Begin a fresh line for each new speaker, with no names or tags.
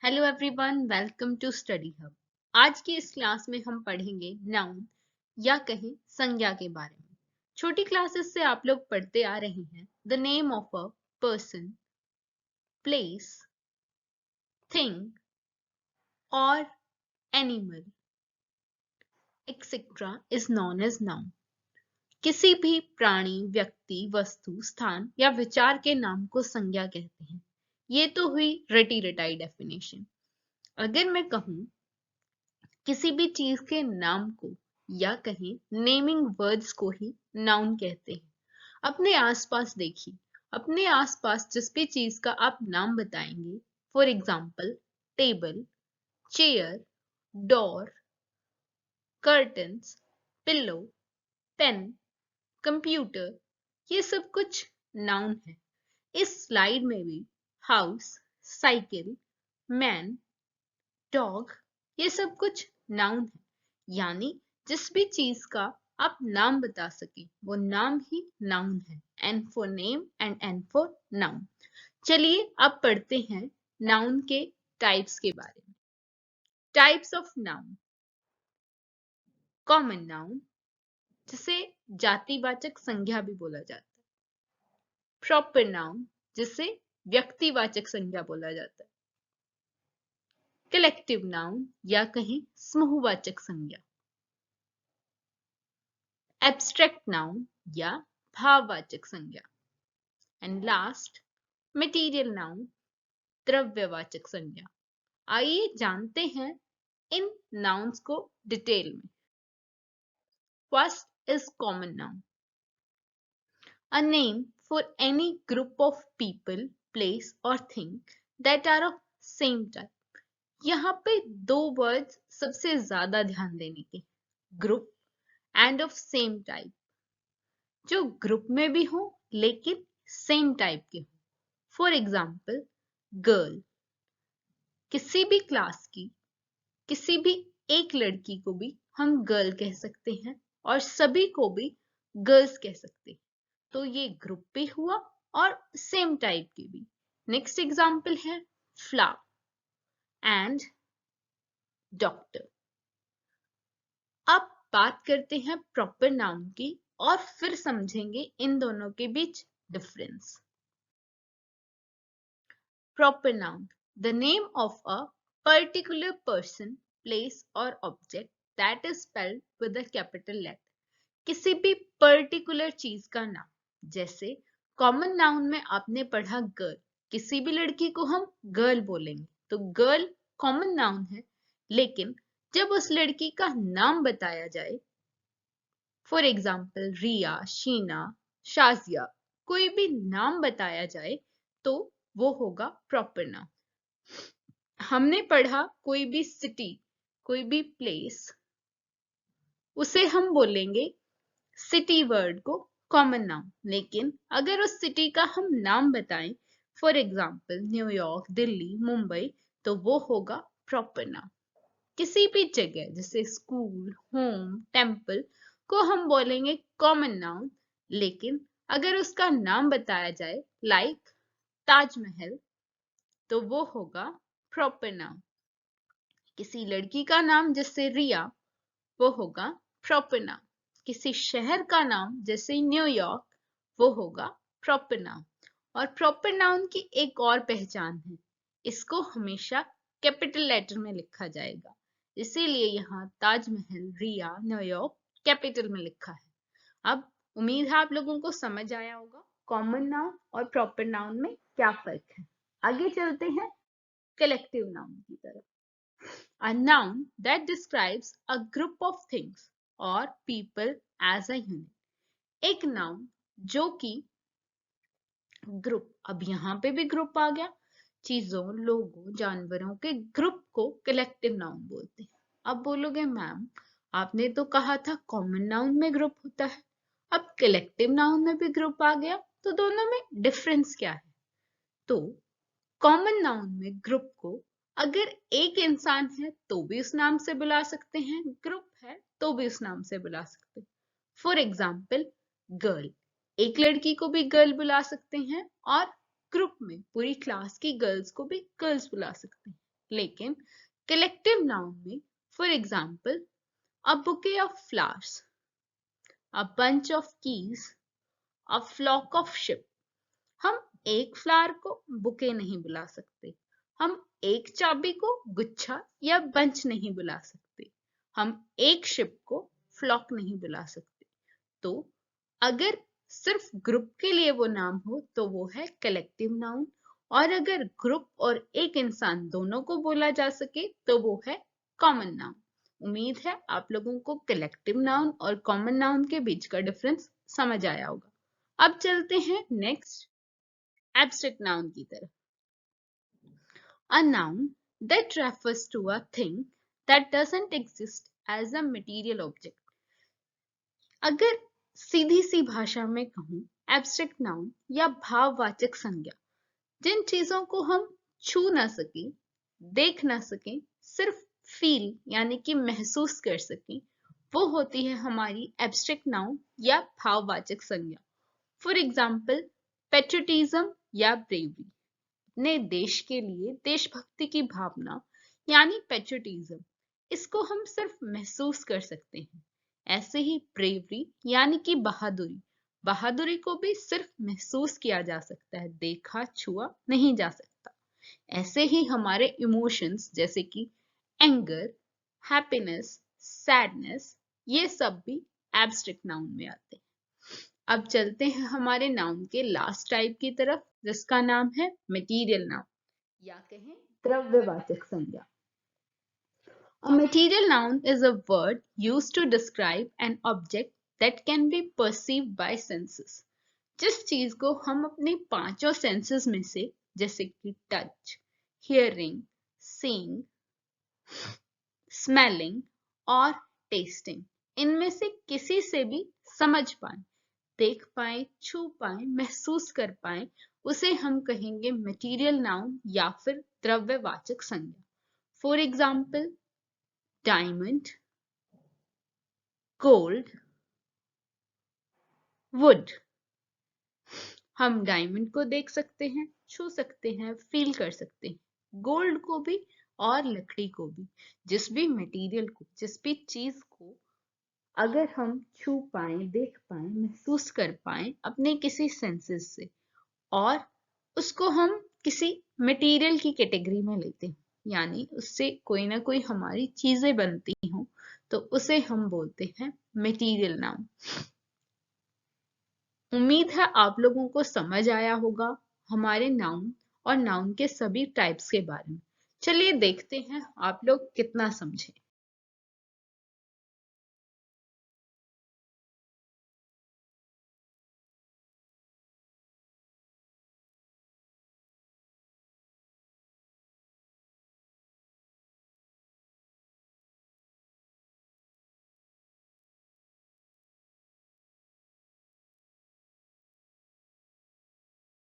Hello everyone, welcome to study hub. आज की इस क्लास में हम पढ़ेंगे नाउन या कहें संज्ञा के बारे में। छोटी क्लासेस से आप लोग पढ़ते आ रहे हैं the name of a person, place, thing और animal etcetera is known as noun. किसी भी प्राणी, व्यक्ति, वस्तु, स्थान या विचार के नाम को संज्ञा कहते हैं। ये तो हुई रटी रटाई डेफिनेशन। अगर मैं कहूं किसी भी चीज के नाम को या कहें नेमिंग वर्ड्स को ही नाउन कहते हैं। अपने आसपास देखिए, अपने आसपास जिस भी चीज का आप नाम बताएंगे, for example table, chair, door, curtains, pillow, pen, computer, ये सब कुछ नाउन है। इस स्लाइड में भी हाउस, साइकिल, मैन, डॉग, ये सब कुछ नाउन है। यानी जिस भी चीज का आप नाम बता सके वो नाम ही नाउन है। N for name and N for noun. चलिए अब पढ़ते हैं नाउन के टाइप्स के बारे में। Types of noun. Common noun, जिसे जातिवाचक संज्ञा भी बोला जाता है। प्रॉपर नाउन, जिसे व्यक्तिवाचक संज्ञा बोला जाता है। कलेक्टिव नाउन या कहीं समूहवाचक संज्ञा। एब्स्ट्रैक्ट नाउन या भाववाचक संज्ञा। एंड लास्ट मटेरियल नाउन, द्रव्यवाचक संज्ञा। आइए जानते हैं इन नाउन्स को डिटेल में। First is common noun, a name for any group of people, place और thing that are of same type. यहाँ पे दो वर्ड्स सबसे ज्यादा ध्यान देने के, group and of same type. जो ग्रुप में भी हो लेकिन सेम टाइप के हो। फॉर एग्जाम्पल गर्ल, किसी भी क्लास की किसी भी एक लड़की को भी हम गर्ल कह सकते हैं और सभी को भी गर्ल्स कह सकते हैं। तो ये ग्रुप भी हुआ और सेम टाइप के भी। नेक्स्ट एग्जाम्पल है फ्लावर एंड डॉक्टर। अब बात करते हैं प्रॉपर नाउन की और फिर समझेंगे इन दोनों के बीच difference. Proper noun, the name of a particular person, place or object that is spelled with a capital letter. किसी भी पर्टिकुलर चीज का नाम, जैसे कॉमन नाउन में आपने पढ़ा गर्ल, किसी भी लड़की को हम गर्ल बोलेंगे तो गर्ल कॉमन नाउन है। लेकिन जब उस लड़की का नाम बताया जाए, फॉर एग्जाम्पल रिया, शीना, शाजिया, कोई भी नाम बताया जाए तो वो होगा प्रॉपर नाउन। हमने पढ़ा कोई भी सिटी, कोई भी प्लेस, उसे हम बोलेंगे सिटी वर्ड को कॉमन नाउन। लेकिन अगर उस सिटी का हम नाम बताएं, for example New York, Delhi, Mumbai, तो वो होगा प्रॉपर नाउन। किसी भी जगह जैसे स्कूल, होम, टेम्पल को हम बोलेंगे कॉमन नाउन। लेकिन अगर उसका नाम बताया जाए लाइक ताजमहल, तो वो होगा प्रॉपर नाउन। किसी लड़की का नाम जैसे रिया, वो होगा प्रॉपर नाउन। किसी शहर का नाम जैसे न्यूयॉर्क, वो होगा प्रॉपर नाउन। और प्रॉपर नाउन की एक और पहचान है, इसको हमेशा कैपिटल लेटर में लिखा जाएगा। इसीलिए यहाँ ताजमहल, रिया, न्यूयॉर्क कैपिटल में लिखा है। अब उम्मीद है आप लोगों को समझ आया होगा कॉमन नाउन और प्रॉपर नाउन में क्या फर्क है। आगे चलते हैं कलेक्टिव नाउन की तरफ। A noun that describes a group of things or people as a unit. एक नाउन जो कि ग्रुप, अब यहाँ पे भी ग्रुप आ गया, चीजों, लोगों, जानवरों के ग्रुप को कलेक्टिव नाउन बोलते हैं। अब बोलोगे मैम आपने तो कहा था कॉमन नाउन में ग्रुप होता है, अब कलेक्टिव नाउन में भी ग्रुप आ गया, तो दोनों में डिफरेंस क्या है? तो कॉमन नाउन में ग्रुप को अगर एक इंसान है तो भी उस नाम से बुला सकते हैं, ग्रुप है तो भी उस नाम से बुला सकते हैं। फॉर एग्जाम्पल गर्ल, एक लड़की को भी गर्ल बुला सकते हैं और ग्रुप में पूरी क्लास की गर्ल्स को भी गर्ल्स बुला सकते हैं। लेकिन कलेक्टिव नाउन में for example a bouquet of flowers, a bunch of keys, a flock of ship. हम एक फ्लावर को बुके नहीं बुला सकते, हम एक चाबी को गुच्छा या बंच नहीं बुला सकते, हम एक शिप को फ्लॉक नहीं बुला सकते। तो अगर सिर्फ ग्रुप के लिए वो नाम हो तो वो है कलेक्टिव नाउन, और अगर ग्रुप और एक इंसान दोनों को बोला जा सके तो वो है कॉमन नाउन। उम्मीद है आप लोगों को कलेक्टिव नाउन और कॉमन नाउन के बीच का डिफरेंस समझ आया होगा। अब चलते हैं नेक्स्ट एब्स्ट्रैक्ट नाउन की तरफ। A noun that refers to a thing that doesn't exist as a material object. अगर सीधी सी भाषा में कहूं, एब्स्ट्रैक्ट नाउन या भाववाचक संज्ञा जिन चीजों को हम छू ना सके, देख ना सके, सिर्फ फील यानी कि महसूस कर सके, वो होती है हमारी एब्स्ट्रैक्ट नाउन या भाववाचक संज्ञा। फॉर एग्जाम्पल पेट्रियटिज्म या ब्रेवरी, अपने देश के लिए देशभक्ति की भावना यानी पेट्रियटिज्म, इसको हम सिर्फ महसूस कर सकते हैं। ऐसे ही ब्रेवरी यानी कि बहादुरी, बहादुरी को भी सिर्फ महसूस किया जा सकता है, देखा छुआ नहीं जा सकता। ऐसे ही हमारे इमोशंस जैसे कि एंगर, हैप्पीनेस, सैडनेस, ये सब भी एब्स्ट्रैक्ट नाउन में आते हैं। अब चलते हैं हमारे नाउन के लास्ट टाइप की तरफ, जिसका नाम है मटेरियल नाउन या कहें द्रव्यवाचक संज्ञा। A material noun is a word used to describe an object that can be perceived by senses. जिस चीज को हम अपने पांचों सेंसेस में से जैसे कि टच, हियरिंग, सीइंग, स्मेलिंग और टेस्टिंग, इनमें से किसी से भी समझ पाए, देख पाए, छू पाए, महसूस कर पाए, उसे हम कहेंगे मटेरियल नाउन या फिर द्रव्यवाचक संज्ञा। For example diamond, gold, would. हम डायमंड को देख सकते हैं, छू सकते हैं, फील कर सकते हैं, गोल्ड को भी और लकड़ी को भी। जिस भी मटेरियल को, जिस भी चीज को अगर हम छू पाए, देख पाए, महसूस कर पाए अपने किसी सेंसेस से, और उसको हम किसी मटेरियल की कैटेगरी में लेते हैं, यानी उससे कोई ना कोई हमारी चीजें बनती हो, तो उसे हम बोलते हैं मटेरियल नाउन। उम्मीद है आप लोगों को समझ आया होगा हमारे नाउन और नाउन के सभी टाइप्स के बारे में। चलिए देखते हैं आप लोग कितना समझे।